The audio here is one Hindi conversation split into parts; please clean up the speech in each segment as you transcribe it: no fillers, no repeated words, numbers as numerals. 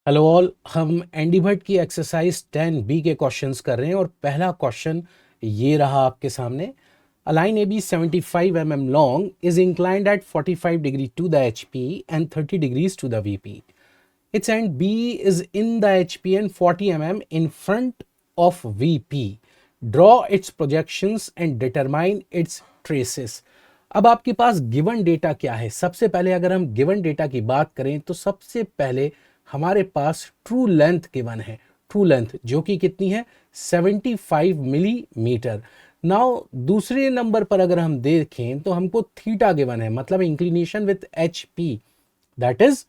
हेलो ऑल, हम एंडी भट्ट की एक्सरसाइज 10B के क्वेश्चंस कर रहे हैं और पहला क्वेश्चन ये रहा आपके सामने। A line AB 75 mm long is inclined at 45 degree to the HP and 30 degrees to the VP. Its end B is in the HP and 40 mm in front of VP. Draw its projections and determine its traces. अब आपके पास गिवन डेटा क्या है? सबसे पहले अगर हम गिवन डेटा की बात करें तो सबसे पहले हमारे पास ट्रू लेंथ गिवन है। ट्रू लेंथ जो कि कितनी है? 75 मिलीमीटर। नाउ दूसरे नंबर पर अगर हम देखें तो हमको थीटा गिवन है, मतलब inclination with HP, that is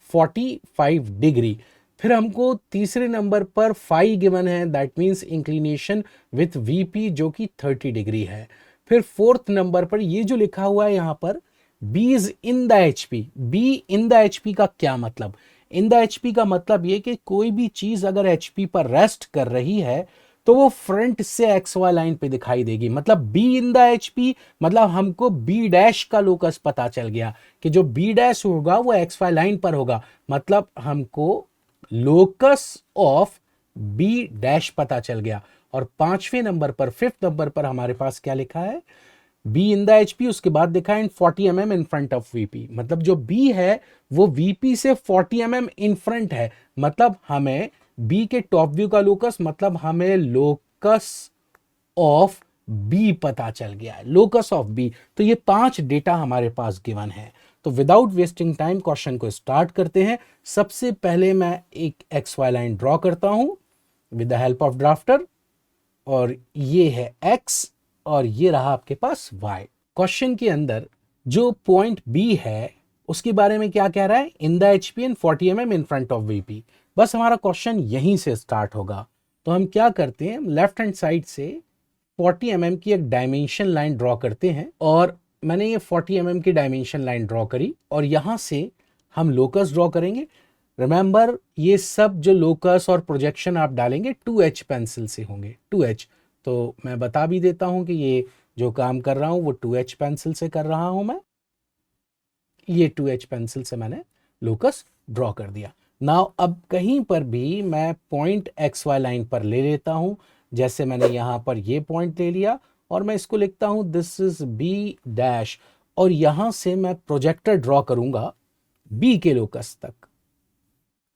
45 degree. फिर हमको तीसरे नंबर पर फाई गिवन है, that means inclination with VP जो कि 30 डिग्री है। फिर फोर्थ नंबर पर ये जो लिखा हुआ है यहां पर B is in the HP। B in the HP का क्या मतलब? इन द HP का मतलब ये कि कोई भी चीज अगर HP पर रेस्ट कर रही है तो वो फ्रंट से XY लाइन पे दिखाई देगी। मतलब B इन द HP मतलब हमको B डैश का लोकस पता चल गया कि जो B डैश होगा वो XY लाइन पर होगा। मतलब हमको लोकस ऑफ B डैश पता चल गया। और पांचवें नंबर पर, फिफ्थ नंबर पर हमारे पास क्या लिखा है? B इन द HP, उसके बाद दिखा है 40 mm in front of VP। मतलब जो B है वो VP से 40 mm इन फ्रंट है। मतलब हमें B के टॉप व्यू का लोकस, मतलब हमें लोकस ऑफ B पता चल गया है, लोकस ऑफ B। तो ये 5 डेटा हमारे पास गिवन है। तो विदाउट वेस्टिंग टाइम क्वेश्चन को स्टार्ट करते हैं। सबसे पहले मैं एक XY लाइन ड्रॉ करता हूं with the help of drafter, और ये है X और ये रहा आपके पास Y। क्वेश्चन के अंदर जो पॉइंट B है उसके बारे में क्या कह रहा है? In the HP and 40 mm in front of VP। बस हमारा क्वेश्चन यहीं से स्टार्ट होगा। तो हम क्या करते हैं, लेफ्ट हैंड साइड से 40 mm की एक डायमेंशन लाइन ड्रॉ करते हैं। और मैंने ये 40 mm की डायमेंशन लाइन ड्रॉ करी और यहां से हम लोकस ड्रॉ करेंगे। रिमेंबर, ये सब जो लोकस और प्रोजेक्शन आप डालेंगे 2H पेंसिल से होंगे, 2H। तो मैं बता भी देता हूं कि ये जो काम कर रहा हूं वो 2H पेंसिल से कर रहा हूं मैं। ये 2H पेंसिल से मैंने लोकस ड्रॉ कर दिया। नाउ अब कहीं पर भी मैं पॉइंट XY लाइन पर ले लेता हूं। जैसे मैंने यहां पर ये पॉइंट ले लिया और मैं इसको लिखता हूं दिस इज B डैश, और यहां से मैं प्रोजेक्टर ड्रॉ करूंगा B के लोकस तक,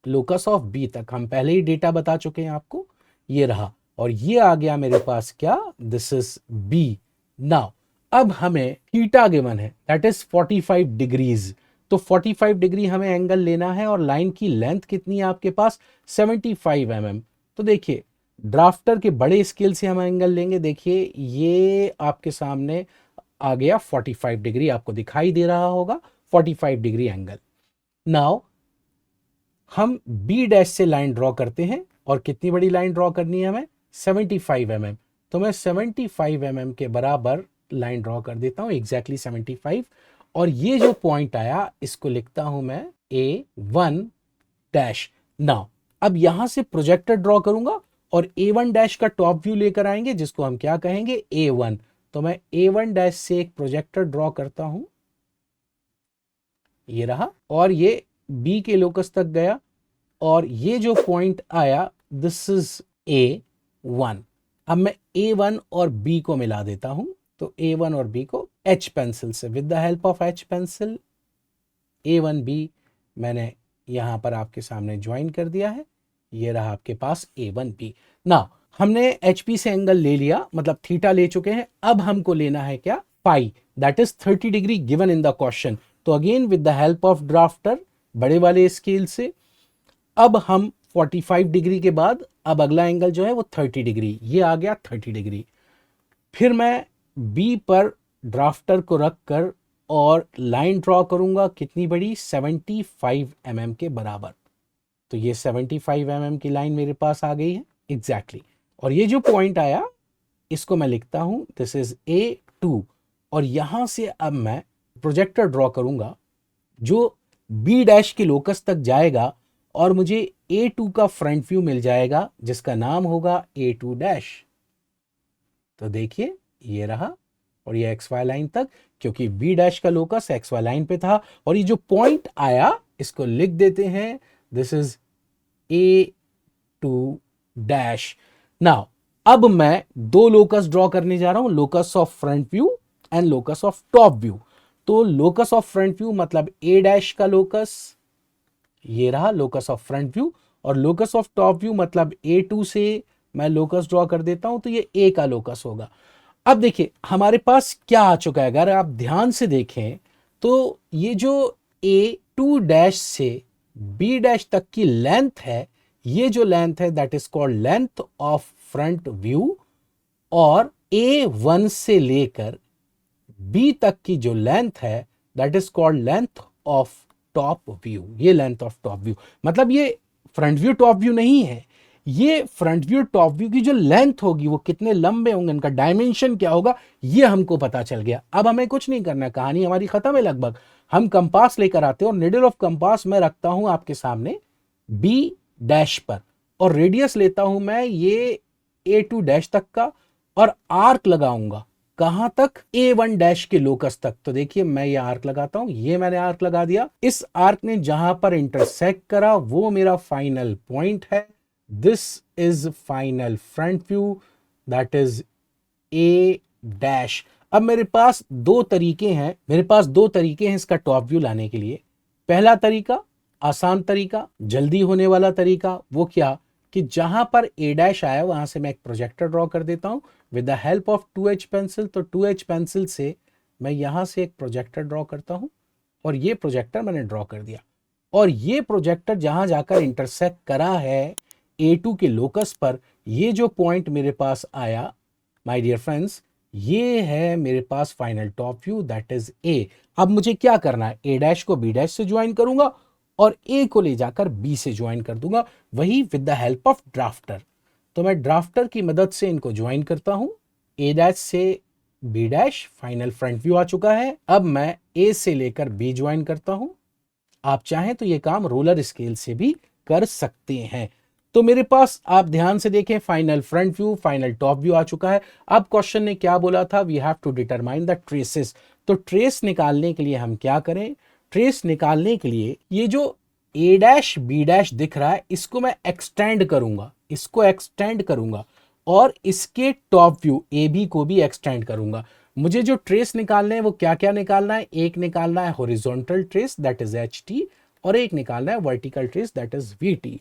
लोकस ऑफ B तक। हम पहले ही डेटा बता चुके हैं आपको, ये रहा। और ये आ गया मेरे पास क्या? This is B। नाउ अब हमें थीटा गिवन है, दैट इज 45 डिग्रीज। तो 45 डिग्री हमें एंगल लेना है और लाइन की लेंथ कितनी है आपके पास? 75 mm। तो देखिए ड्राफ्टर के बड़े स्केल से हम एंगल लेंगे। देखिए ये आपके सामने आ गया 45 डिग्री, आपको दिखाई दे रहा होगा 45 डिग्री एंगल। नाउ हम B डैश से लाइन ड्रॉ करते हैं और कितनी बड़ी लाइन ड्रॉ करनी है हमें? 75 mm। तो मैं 75 mm के बराबर लाइन ड्रॉ कर देता हूं, एग्जैक्टली 75। और ये जो पॉइंट आया इसको लिखता हूं मैं A1 डैश। नाउ अब यहां से प्रोजेक्टर ड्रॉ करूंगा और A1 डैश का टॉप व्यू लेकर आएंगे जिसको हम क्या कहेंगे? A1। तो मैं A1 डैश से एक प्रोजेक्टर ड्रॉ करता हूं, ये रहा, और ये B के लोकस तक गया और ये जो पॉइंट आया दिस इज A1। अब मैं A1 और B को मिला देता हूं। तो A1 और B को H पेंसिल से, with the help of H pencil, A1B मैंने यहां पर आपके सामने ज्वाइन कर दिया है। ये रहा आपके पास A1B। ना हमने HP से एंगल ले लिया, मतलब थीटा ले चुके हैं। अब हमको लेना है क्या? Phi, that is 30 degree given in the question. तो again with the help of drafter, बड़े वाले स्केल से, अब हम 45 डिग्री के बाद अब अगला एंगल जो है वो 30 डिग्री, ये आ गया 30 डिग्री। फिर मैं B पर ड्राफ्टर को रखकर और लाइन ड्रॉ करूंगा, कितनी बड़ी? 75 mm के बराबर। तो ये 75 mm की लाइन मेरे पास आ गई है एग्जैक्टली। और ये जो पॉइंट आया इसको मैं लिखता हूं दिस इज A2। और यहां से अब मैं प्रोजेक्टर ड्रॉ करूंगा जो B डैश के लोकस तक जाएगा और मुझे A2 का फ्रंट व्यू मिल जाएगा जिसका नाम होगा A2 डैश। तो देखिए ये रहा, और ये XY लाइन तक, क्योंकि B डैश का लोकस XY लाइन पे था। और ये जो पॉइंट आया इसको लिख देते हैं, this is A two dash. Now अब मैं दो लोकस ड्रॉ करने जा रहा हूं, locus of front view and locus of top view. तो लोकस ऑफ फ्रंट व्यू मतलब ए डैश का लोकस, ये रहा लोकस ऑफ फ्रंट व्यू, और लोकस ऑफ टॉप व्यू मतलब A2 से मैं लोकस ड्रॉ कर देता हूं, तो ये ए का लोकस होगा। अब देखिए हमारे पास क्या आ चुका है, अगर आप ध्यान से देखें तो ये जो A2 डैश से B डैश तक की लेंथ है, ये जो लेंथ है that is called length of front view, और A1 से लेकर B तक की जो लेंथ है that is called length of top view. ये लेंथ ऑफ टॉप व्यू मतलब ये फ्रंट व्यू टॉप व्यू नहीं है, ये फ्रंट व्यू टॉप व्यू की जो लेंथ होगी वो कितने लंबे होंगे, इनका डायमेंशन क्या होगा, ये हमको पता चल गया। अब हमें कुछ नहीं करना, कहानी हमारी खत्म है लगभग। हम कंपास लेकर आते हैं और निडल ऑफ कंपास मैं रखता हूं आपके सामने बी डैश पर, और रेडियस लेता हूं मैं ये A2 डैश तक का, और आर्क लगाऊंगा कहां तक, A1 डैश के लोकस तक। तो देखिए मैं ये आर्क लगाता हूं, ये मैंने आर्क लगा दिया। इस आर्क ने जहां पर इंटरसेक्ट करा वो मेरा फाइनल पॉइंट है। This is final front view, that is A dash. अब मेरे पास दो तरीके हैं इसका टॉप व्यू लाने के लिए। पहला तरीका, आसान तरीका, जल्दी होने वाला तरीका, वो क्या कि जहां पर A डैश आया वहां से मैं एक प्रोजेक्टर ड्रॉ कर देता हूं with the help of 2H pencil. तो 2H पेंसिल से मैं यहां से एक प्रोजेक्टर ड्रॉ करता हूं, और ये प्रोजेक्टर मैंने ड्रॉ कर दिया, और ये प्रोजेक्टर जहां जाकर इंटरसेक्ट करा है A2 के लोकस पर, ये जो पॉइंट मेरे पास आया माय डियर फ्रेंड्स, ये है मेरे पास final top view that is A. अब मुझे क्या करना है, A डैश को B डैश से ज्वाइन करूंगा और A को ले जाकर B से ज्वाइन कर दूंगा, वही with the help of drafter. तो मैं ड्राफ्टर की मदद से इनको ज्वाइन करता हूं, A डैश से B dash, final front view आ चुका है। अब मैं A से लेकर B ज्वाइन करता हूं। आप चाहें तो ये काम रोलर स्केल से भी कर सकते हैं। तो मेरे पास आप ध्यान से देखें final front view, final top view आ चुका है। अब क्वेश्चन ने क्या बोला था, we have to determine the traces. तो ट्रेस निकालने के लिए हम क्या करें, ट्रेस निकालने के लिए ये जो A डैश B डैश दिख रहा है इसको मैं एक्सटेंड करूंगा, और इसके टॉप व्यू AB को भी एक्सटेंड करूंगा। मुझे जो ट्रेस निकालने हैं वो क्या क्या निकालना है, एक निकालना है horizontal trace that is HT, और एक निकालना है vertical trace that is VT।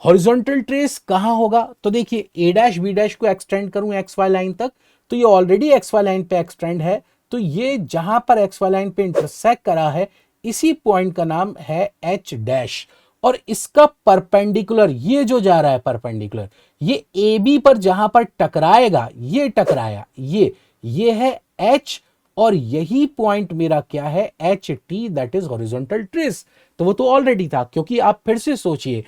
Horizontal trace कहां होगा, तो देखिए A डैश B डैश को एक्सटेंड करूं XY लाइन तक, तो ये ऑलरेडी XY लाइन पे एक्सटेंड है, तो ये जहां पर XY लाइन पे इंटरसेक्ट करा है इसी पॉइंट का नाम है H डैश, और इसका परपेंडिकुलर ये जो जा रहा है परपेंडिकुलर, ये AB पर जहां पर टकराएगा, ये टकराया, ये है H, और यही पॉइंट मेरा क्या है HT that is horizontal trace. तो वो तो ऑलरेडी था, क्योंकि आप फिर से सोचिए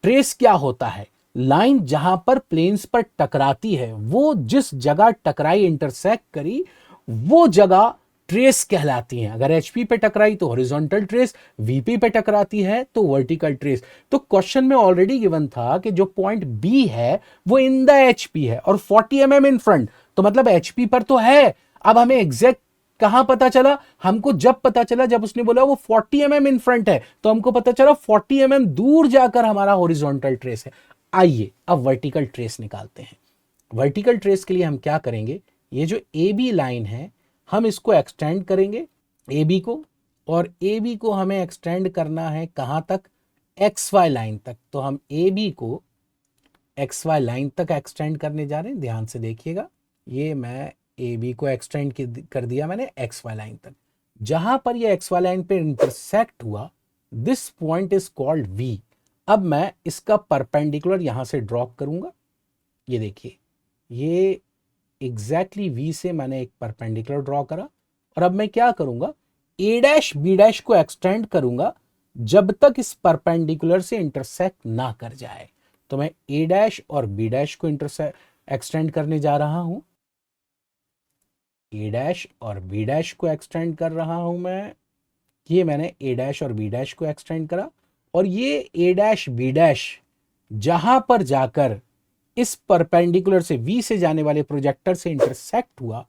ट्रेस क्या होता है, लाइन जहां पर प्लेन्स पर टकराती है, वो जिस जगह टकराई इंटरसेक्ट करी वो जगह ट्रेस कहलाती है। अगर HP पे टकराई तो हॉरिजॉन्टल ट्रेस, VP पे टकराती है तो वर्टिकल ट्रेस। तो क्वेश्चन में ऑलरेडी गिवन था कि जो पॉइंट B है वो इन द HP है और 40 mm इन फ्रंट, तो मतलब HP पर तो है। अब हमें एग्जैक्ट कहां पता चला, हमको जब पता चला जब उसने बोला वो 40 mm इन फ्रंट है, तो हमको पता चला 40 mm दूर जाकर हमारा हॉरिजॉन्टल ट्रेस है। आइए अब वर्टिकल ट्रेस निकालते हैं। वर्टिकल ट्रेस के लिए हम क्या करेंगे, ये जो AB लाइन है हम इसको एक्सटेंड करेंगे AB को, और AB को हमें एक्सटेंड करना है कहां तक, XY लाइन तक। तो हम AB को XY लाइन तक एक्सटेंड करने जा रहे हैं, ध्यान से देखिएगा। ये मैं AB को एक्सटेंड कर दिया मैंने XY लाइन तक। जहां पर ये XY लाइन पे इंटरसेक्ट हुआ this point is called V। अब मैं इसका परपेंडिकुलर यहां से ड्रॉप करूंगा, ये देखिए ये एग्जैक्टली V से मैंने एक परपेंडिकुलर ड्रॉ करा, और अब मैं क्या करूंगा A डैश B डैश को एक्सटेंड करूंगा जब तक इस परपेंडिकुलर से इंटरसेक्ट ना कर जाए। तो मैं A डैश और B डैश को एक्सटेंड करने जा रहा हूं, A डैश और B डैश को एक्सटेंड कर रहा हूं मैं, ये मैंने A डैश और B डैश को एक्सटेंड करा, और ये A डैश B डैश जहां पर जाकर इस परपेंडिकुलर से V से जाने वाले प्रोजेक्टर से इंटरसेक्ट हुआ,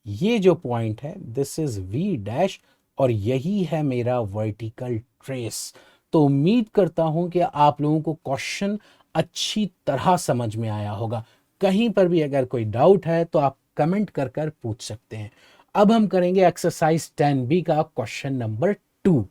ये जो पॉइंट है दिस इज V डैश, और यही है मेरा वर्टिकल ट्रेस। तो उम्मीद करता हूं कि आप लोगों को क्वेश्चन अच्छी तरह समझ में आया होगा। कहीं पर भी अगर कोई डाउट है तो आप कमेंट कर पूछ सकते हैं। अब हम करेंगे एक्सरसाइज 10B का क्वेश्चन नंबर 2।